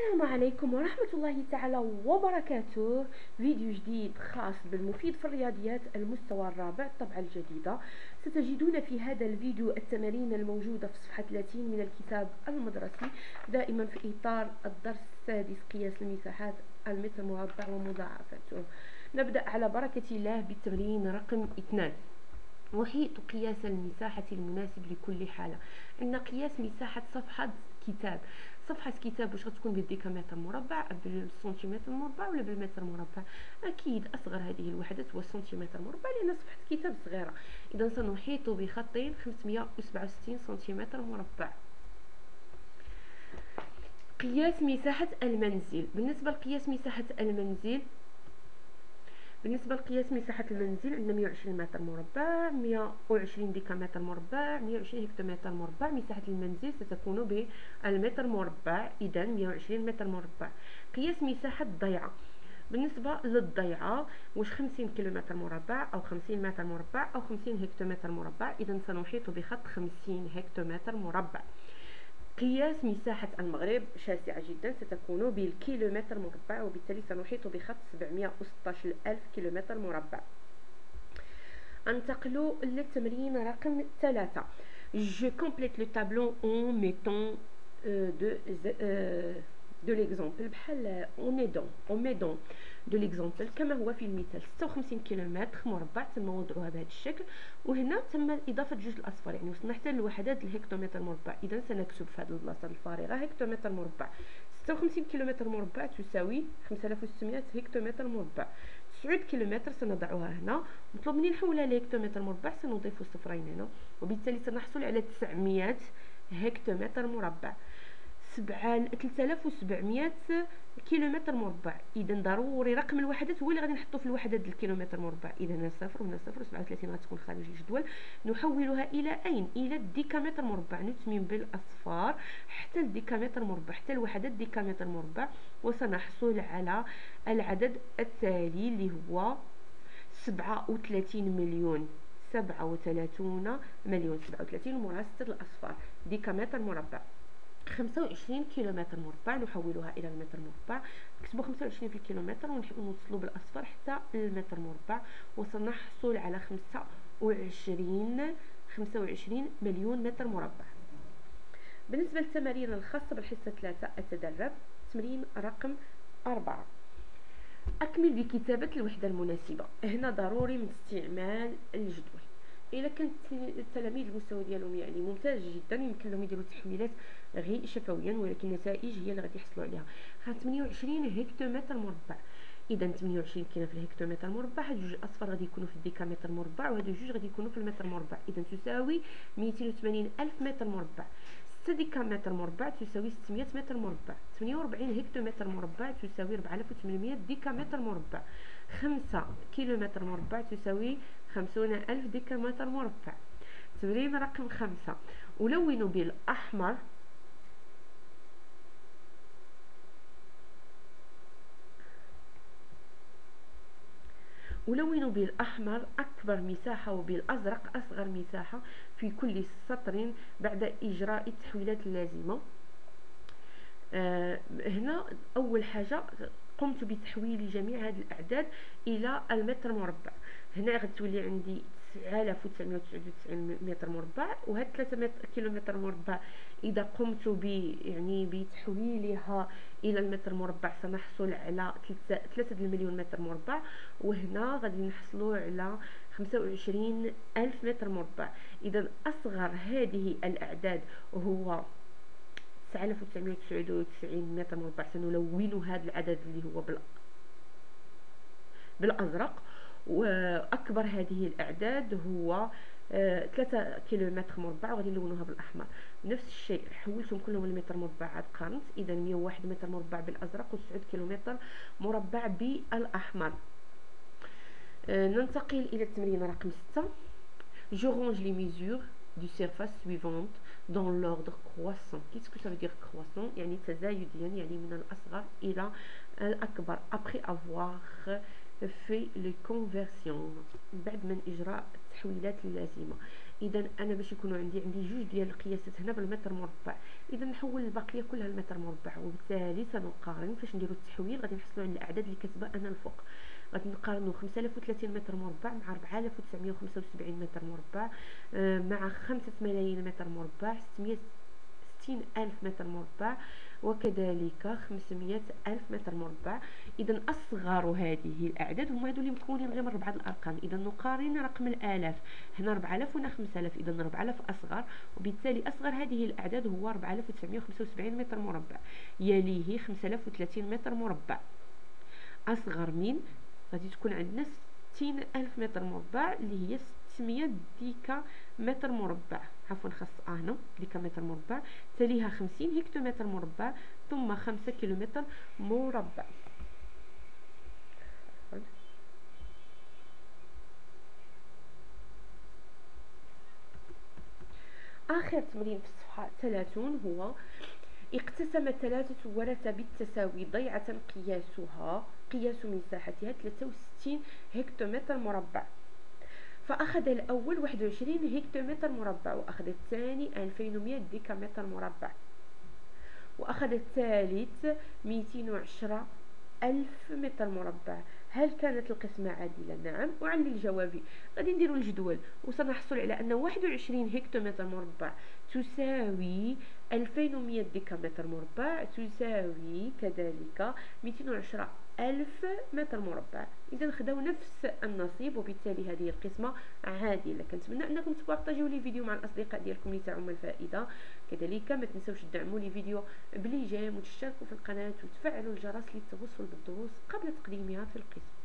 السلام عليكم ورحمة الله تعالى وبركاته. فيديو جديد خاص بالمفيد في الرياضيات المستوى الرابع الطبعة الجديدة. ستجدون في هذا الفيديو التمارين الموجودة في صفحة 30 من الكتاب المدرسي، دائما في إطار الدرس السادس قياس المساحات المتر مربع ومضاعفاته. نبدأ على بركة الله بالتمرين رقم 2. وحيد قياس المساحة المناسب لكل حالة. عندنا قياس مساحة صفحة كتاب. صفحة كتاب واش غتكون بالديكامتر مربع، بالسنتيمتر مربع ولا بالمتر مربع؟ اكيد اصغر هذه الوحدات هو السنتيمتر مربع لان صفحة كتاب صغيرة. اذا سنحيط بخط 567 سنتيمتر مربع. قياس مساحة المنزل. بالنسبة لقياس مساحة المنزل، عندنا 120 متر مربع، 120 ديكامتر مربع، 120 هكتومتر مربع. مساحة المنزل ستكون بالمتر مربع، إذا 120 متر مربع. قياس مساحة الضيعة. بالنسبة للضيعة واش 50 كيلومتر مربع أو 50 متر مربع أو 50 هكتومتر مربع؟ إذا سنحيط بخط 50 هكتومتر مربع. قياس مساحة المغرب شاسعة جدا، ستكون بالكيلومتر مربع، وبالتالي سنحيط بخط 716 ألف كيلومتر مربع. انتقل للتمرين رقم 3. Je complète le tableau en mettant de l'exemple بحال en mettant de l'exemple كما هو في المثال. 56 كيلومتر مربع تم وضعها بهذا الشكل، وهنا تم اضافه جوج الاصفار، يعني وصلنا حتى لوحدات الهكتومتر مربع. اذا سنكتب في هذه البلاصه الفارغه هكتومتر مربع. 56 كيلومتر مربع تساوي 5600 هكتومتر مربع. 9 كيلومتر سنضعها هنا، مطلوب مني نحولها لهكتومتر مربع، سنضيف صفرين هنا، وبالتالي سنحصل على 900 هكتومتر مربع. 3700 كيلومتر مربع. اذا ضروري رقم الوحدات هو اللي غادي نحطو في الوحدات الكيلومتر مربع. اذا هنا صفر وهنا صفر، 37 غتكون خارج الجدول. نحولها الى اين؟ الى الديكامتر مربع. نتمم بالاصفار حتى الديكامتر مربع، حتى الوحدات ديكامتر مربع، وسنحصل على العدد التالي اللي هو 37 مليون 37 مليون 37 مع 6 الاصفار ديكامتر مربع. 25 كيلومتر مربع نحولها الى المتر مربع. نكتبوا 25 في الكيلومتر ونوصلوا بالاصفار حتى المتر مربع، وسنحصل على 25 مليون متر مربع. بالنسبه للتمارين الخاصه بالحصه 3 التدرب، تمرين رقم 4. اكمل بكتابه الوحده المناسبه. هنا ضروري من استعمال الجدول. الا كانت التلاميذ المستوى ديالهم يعني ممتاز جدا، يمكن لهم يديروا تحويلات غير شفويا، ولكن النتائج هي اللي غادي يحصلوا عليها. 28 هكتومتر مربع. اذا 28 كاينه في الهكتومتر مربع، هاد جوج اصفار غادي يكونوا في الديكامتر مربع، وهادو جوج غادي يكونوا في المتر مربع. اذا تساوي 280 الف متر مربع. 6 ديكامتر مربع تساوي 600 متر مربع. 48 هكتومتر مربع تساوي 4800 ديكامتر مربع. 5 كيلومتر مربع تساوي 50 ألف ديكامتر مربع. تمرين رقم 5. ألون بالأحمر أكبر مساحة وبالأزرق أصغر مساحة في كل سطر بعد إجراء التحويلات اللازمة. هنا أول حاجة قمت بتحويل جميع هذه الأعداد إلى المتر مربع. هنا غتولي عندي 9999 متر مربع، وهاد 3 كيلومتر مربع إذا قمت بتحويلها إلى المتر مربع سنحصل على 3 المليون متر مربع، وهنا غادي نحصلوا على 25 ألف متر مربع. إذا أصغر هذه الأعداد هو 9999 متر مربع. سنلون هذا العدد اللي هو بالأزرق، وأكبر هذه الأعداد هو 3 كيلومتر مربع، وغادي نلونوها بالأحمر. نفس الشيء حولتهم كلهم المتر مربع عاد قارنت. إذا 101 متر مربع بالأزرق و9 كيلومتر مربع بالأحمر. ننتقل إلى التمرين رقم 6. Je range les mesures du surface suivante dans l'ordre croissant. Qu'est-ce que ça veut dire croissant؟ يعني تزايديا، يعني من الأصغر إلى الأكبر. après avoir fait les conversions، بعد من إجراء التحويلات اللازمة. اذا انا باش يكونوا عندي جوج ديال القياسات هنا بالمتر مربع، اذا نحول الباقيه كلها لمتر مربع، وبالتالي سنقارن فاش نديروا التحويل غادي نحصلوا على الاعداد اللي كاتبه انا الفوق. غادي نقارنوا 5030 متر مربع مع 4975 متر مربع مع 5 ملايين متر مربع، 660 ألف متر مربع، وكذلك 500 ألف متر مربع. إذا أصغر هذه الأعداد هما هادو اللي مكونين غير من 4 الأرقام. إذا نقارن رقم الآلاف، هنا 4000 وهنا 5000، إذا 4000 أصغر، وبالتالي أصغر هذه الأعداد هو 4975 متر مربع، يليه 5030 متر مربع. أصغر من غادي تكون عندنا 60 ألف متر مربع اللي هي 600 ديكا متر مربع، عفوا خاص هنا ديكا متر مربع، تليها 50 هكتومتر مربع، ثم 5 كيلومتر مربع. آخر تمرين في الصفحة 30 هو: اقتسم 3 ورثة بالتساوي ضيعة قياس مساحتها 63 هكتومتر مربع، فأخذ الأول 21 هكتومتر مربع، وأخذ الثاني 2100 ديكامتر مربع، وأخذ الثالث 210 ألف متر مربع. هل كانت القسمة عادلة؟ نعم. وعلل جوابي. غادي نديرو الجدول وسنحصل على أن 21 هكتومتر مربع تساوي 2100 ديكامتر مربع تساوي كذلك 210 ألف متر مربع. إذا خداو نفس النصيب، وبالتالي هذه القسمة عادلة. كنتمنى أنكم تبارطاجيو لي فيديو مع الأصدقاء ديالكم لتعم الفائدة. كذلك ما تنسوش تدعموا لي فيديو بليجيم وتشتركوا في القناة وتفعلوا الجرس للتوصل بالدروس قبل تقديمها في القسم.